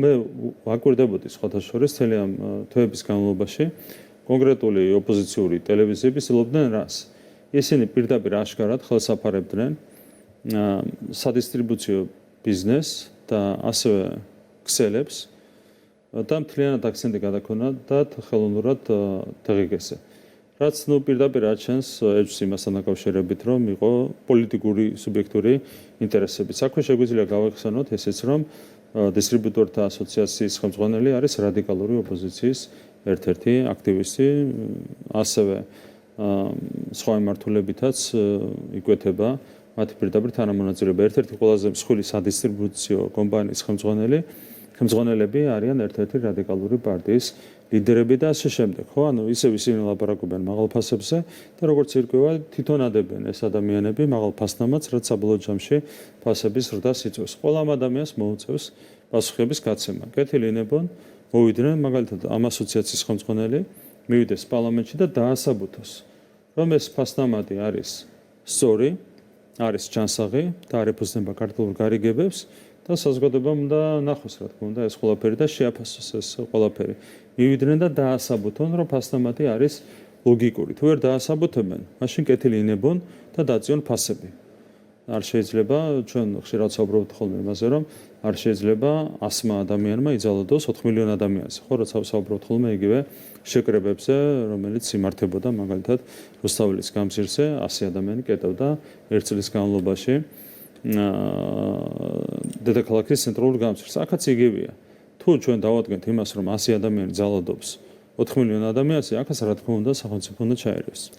მე ვაკვირდებოდი სხვათა შორის მთელი ამ თვეების განმავლობაში კონკრეტული ოპოზიციური ტელევიზიები ცდილობდნენ რას? ისინი პირდაპირ აშკარად ხელსაფარებდნენ სადისტრიბუციო ბიზნესს და ასევე ქსელებს და მთლიანად აქცენტი გადაქონათ ხელოვნურად დღგ-ზე. რაც პირდაპირ აჩენს ეჭვს იმასთან დაკავშირებით, რომ იყო პოლიტიკური სუბიექტური ინტერესები. საქმე შეგვიძლია გავეხსენოთ ესეც, რომ დისტრიბუტორთა ასოციაციის ხელმძღვანელი არის რადიკალური ოპოზიციის ერთ-ერთი აქტივისტი, ასევე სხვა მიმართულებითაც იკვეთება მათი პირდაპირ თანამონაწილეობა. ერთ-ერთი ყველაზე მსხვილი სადისტრიბუციო კომპანიის ხელმძღვანელები არიან ერთ-ერთი რადიკალური პარტიის ლიდერები და ასე შემდეგ. ხო, ანუ ისევ ისინი ლაპარაკობენ მაღალ ფასებზე და როგორც ირკვევა, თვითონ ადებენ ეს ადამიანები მაღალ ფასნამაც, რაც საბოლოო ჯამში ფასების ზრდას იწვევს. ყველა ამ ადამიანს მოუწევს პასუხების გაცემა. კეთილი ინებონ მოვიდნენ მაგალითად ამ ასოციაციის ხელმძღვანელი მივიდეს პარლამენტში და დაასაბუთოს, რომ ეს ფასნამატი არის სწორი, არის ჯანსაღი და არ ეფუძნება ქართულ გარიგებებს და საზოგადოებამ უნდა ნახოს, რა თქმა უნდა, ეს ყველაფერი და შეაფასოს ეს ყველაფერი. მივიდნენ და დაასაბუთონ, რომ ფასნამატი არის ლოგიკური. თუ ვერ დაასაბუთებენ, მაშინ კეთილი ინებონ და დაწიონ ფასები. არ შეიძლება, ჩვენ ხშირად საუბრობთ ხოლმე იმაზე, რომ არ შეიძლება 100 ადამიანმა იძალოდოს 4 მილიონ ადამიანზე. ხო, როცა საუბრობთ ხოლმე იგივე შეკრებებზე, რომელიც იმართებოდა მაგალითად რუსთაველის გამზირზე 100 ადამიანი კეტავდა ერთ წლის განმავლობაში დედაქალაქის ცენტრალურ გამზირს. აქაც იგივეა. თუ ჩვენ დავადგენთ იმას, რომ 100 ადამიანი ძალადობს 4 მილიონ ადამიანზე, აქაც რა თქმა უნდა სახელმწიფო უნდა ჩაერევს.